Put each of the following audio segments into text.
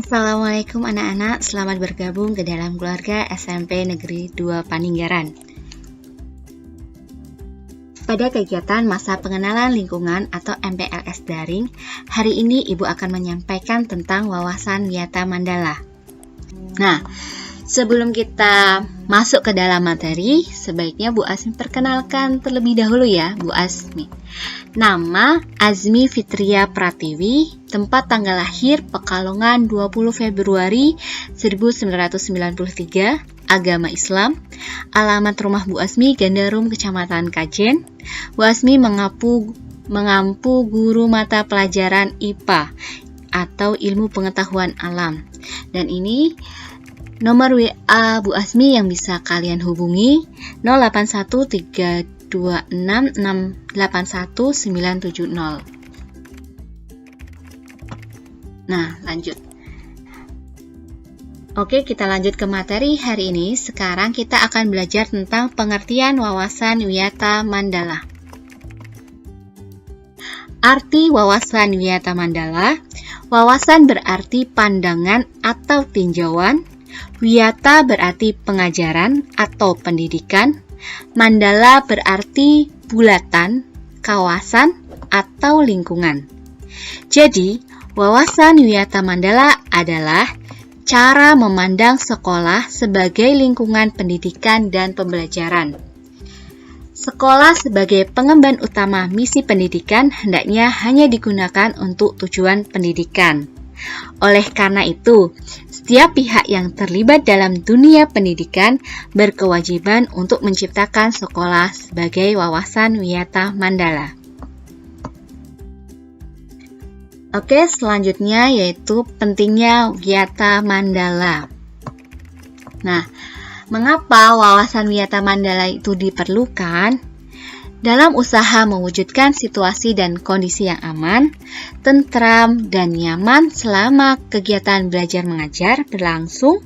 Assalamualaikum anak-anak, selamat bergabung ke dalam keluarga SMP Negeri 2 Paninggaran. Pada kegiatan masa pengenalan lingkungan atau MPLS daring, hari ini Ibu akan menyampaikan tentang wawasan Wiyata Mandala. Nah, sebelum kita masuk ke dalam materi, sebaiknya Bu Asmi perkenalkan terlebih dahulu ya, Bu Asmi. Nama Azmi Fitria Pratiwi, tempat tanggal lahir Pekalongan 20 Februari 1993, agama Islam, alamat rumah Bu Asmi Gandarum, Kecamatan Kajen. Bu Asmi mengampu guru mata pelajaran IPA atau Ilmu Pengetahuan Alam. Dan ini nomor WA Bu Asmi yang bisa kalian hubungi 081326681970. Nah, lanjut. Oke, kita lanjut ke materi hari ini. Sekarang kita akan belajar tentang pengertian wawasan Wiyata Mandala. Arti wawasan Wiyata Mandala. Wawasan berarti pandangan atau tinjauan. Wiyata berarti pengajaran atau pendidikan. Mandala berarti bulatan, kawasan, atau lingkungan. Jadi, wawasan Wiyata Mandala adalah cara memandang sekolah sebagai lingkungan pendidikan dan pembelajaran. Sekolah sebagai pengemban utama misi pendidikan hendaknya hanya digunakan untuk tujuan pendidikan. Oleh karena itu, setiap pihak yang terlibat dalam dunia pendidikan berkewajiban untuk menciptakan sekolah sebagai wawasan Wiyata Mandala. Oke, selanjutnya yaitu pentingnya Wiyata Mandala. Nah, mengapa wawasan Wiyata Mandala itu diperlukan? Dalam usaha mewujudkan situasi dan kondisi yang aman, tentram, dan nyaman selama kegiatan belajar mengajar berlangsung,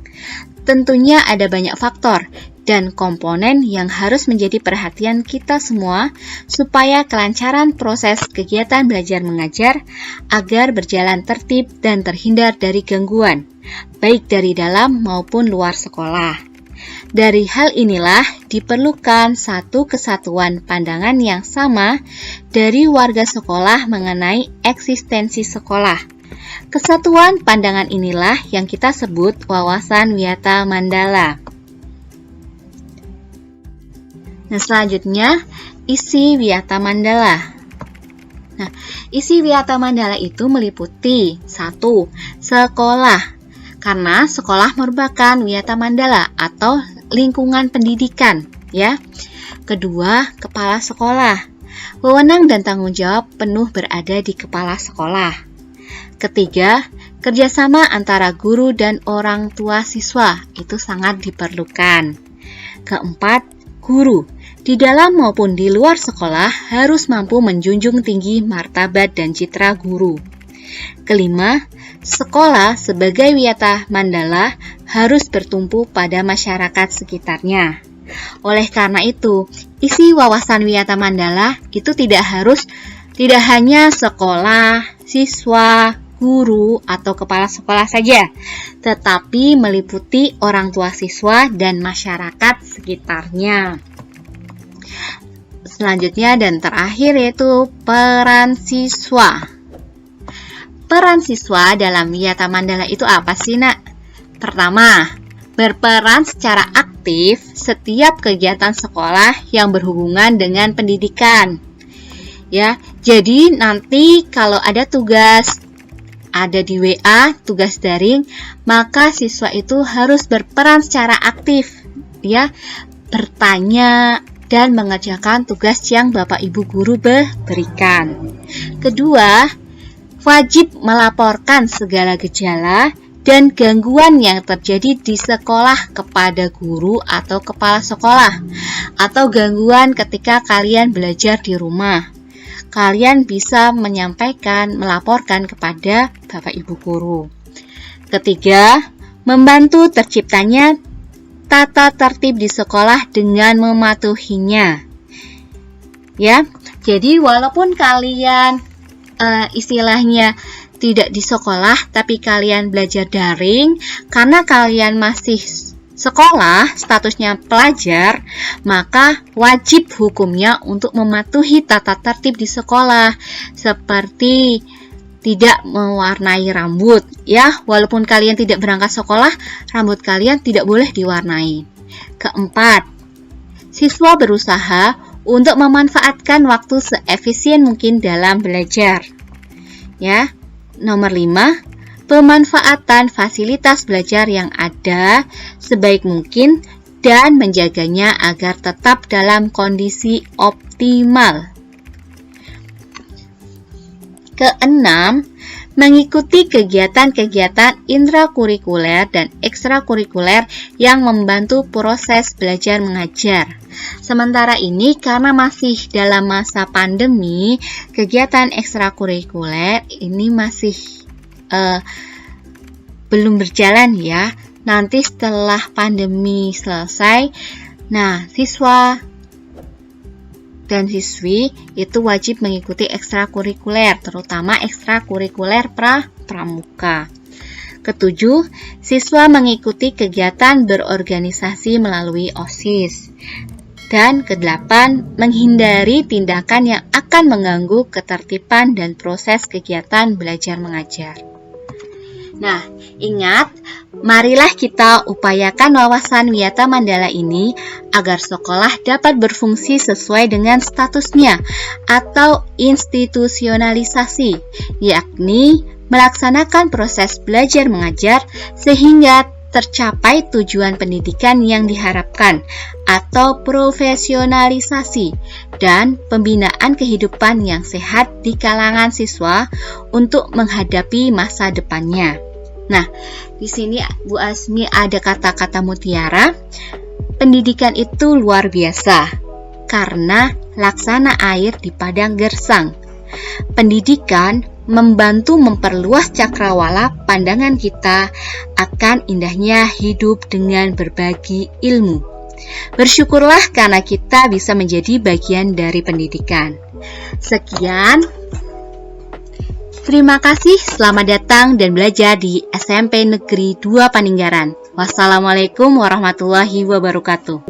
tentunya ada banyak faktor dan komponen yang harus menjadi perhatian kita semua supaya kelancaran proses kegiatan belajar mengajar agar berjalan tertib dan terhindar dari gangguan, baik dari dalam maupun luar sekolah. Dari hal inilah diperlukan satu kesatuan pandangan yang sama dari warga sekolah mengenai eksistensi sekolah. Kesatuan pandangan inilah yang kita sebut wawasan Wiyata Mandala. Nah, selanjutnya isi Wiyata Mandala. Nah, isi Wiyata Mandala itu meliputi 1. Sekolah. Karena sekolah merupakan Wiyata Mandala atau lingkungan pendidikan, ya. Kedua, kepala sekolah. Wewenang dan tanggung jawab penuh berada di kepala sekolah. Ketiga, kerjasama antara guru dan orang tua siswa itu sangat diperlukan. Keempat, guru di dalam maupun di luar sekolah harus mampu menjunjung tinggi martabat dan citra guru. Kelima, sekolah sebagai Wiyata Mandala harus bertumpu pada masyarakat sekitarnya. Oleh karena itu, isi wawasan Wiyata Mandala itu tidak hanya sekolah, siswa, guru, atau kepala sekolah saja, tetapi meliputi orang tua siswa dan masyarakat sekitarnya. Selanjutnya dan terakhir yaitu peran siswa. Peran siswa dalam Wiyata Mandala itu apa sih, Nak? Pertama, berperan secara aktif setiap kegiatan sekolah yang berhubungan dengan pendidikan. Ya, jadi nanti kalau ada tugas ada di WA, tugas daring, maka siswa itu harus berperan secara aktif, ya, bertanya dan mengerjakan tugas yang Bapak Ibu guru berikan. Kedua, wajib melaporkan segala gejala dan gangguan yang terjadi di sekolah kepada guru atau kepala sekolah, atau gangguan ketika kalian belajar di rumah. Kalian bisa melaporkan kepada Bapak Ibu guru. Ketiga, membantu terciptanya tata tertib di sekolah dengan mematuhinya. Ya, jadi walaupun kalian istilahnya tidak di sekolah tapi kalian belajar daring, karena kalian masih sekolah, statusnya pelajar, maka wajib hukumnya untuk mematuhi tata tertib di sekolah, seperti tidak mewarnai rambut, ya. Walaupun kalian tidak berangkat sekolah, rambut kalian tidak boleh diwarnai. Keempat, siswa berusaha untuk memanfaatkan waktu seefisien mungkin dalam belajar. Ya. Nomor 5, pemanfaatan fasilitas belajar yang ada sebaik mungkin dan menjaganya agar tetap dalam kondisi optimal. Keenam, mengikuti kegiatan-kegiatan intrakurikuler dan ekstrakurikuler yang membantu proses belajar mengajar. Sementara ini karena masih dalam masa pandemi, kegiatan ekstrakurikuler ini masih belum berjalan ya. Nanti setelah pandemi selesai, nah siswa dan siswi itu wajib mengikuti ekstrakurikuler, terutama ekstrakurikuler pramuka. Ketujuh, siswa mengikuti kegiatan berorganisasi melalui OSIS. Dan kedelapan, menghindari tindakan yang akan mengganggu ketertiban dan proses kegiatan belajar mengajar. Nah, ingat, marilah kita upayakan wawasan Wiyata Mandala ini agar sekolah dapat berfungsi sesuai dengan statusnya atau institusionalisasi, yakni melaksanakan proses belajar mengajar sehingga tercapai tujuan pendidikan yang diharapkan atau profesionalisasi dan pembinaan kehidupan yang sehat di kalangan siswa untuk menghadapi masa depannya. Nah, di sini Bu Asmi ada kata-kata mutiara. Pendidikan itu luar biasa karena laksana air di padang gersang. Pendidikan membantu memperluas cakrawala pandangan kita akan indahnya hidup dengan berbagi ilmu. Bersyukurlah karena kita bisa menjadi bagian dari pendidikan. Sekian. Terima kasih, selamat datang dan belajar di SMP Negeri 2 Paninggaran. Wassalamualaikum warahmatullahi wabarakatuh.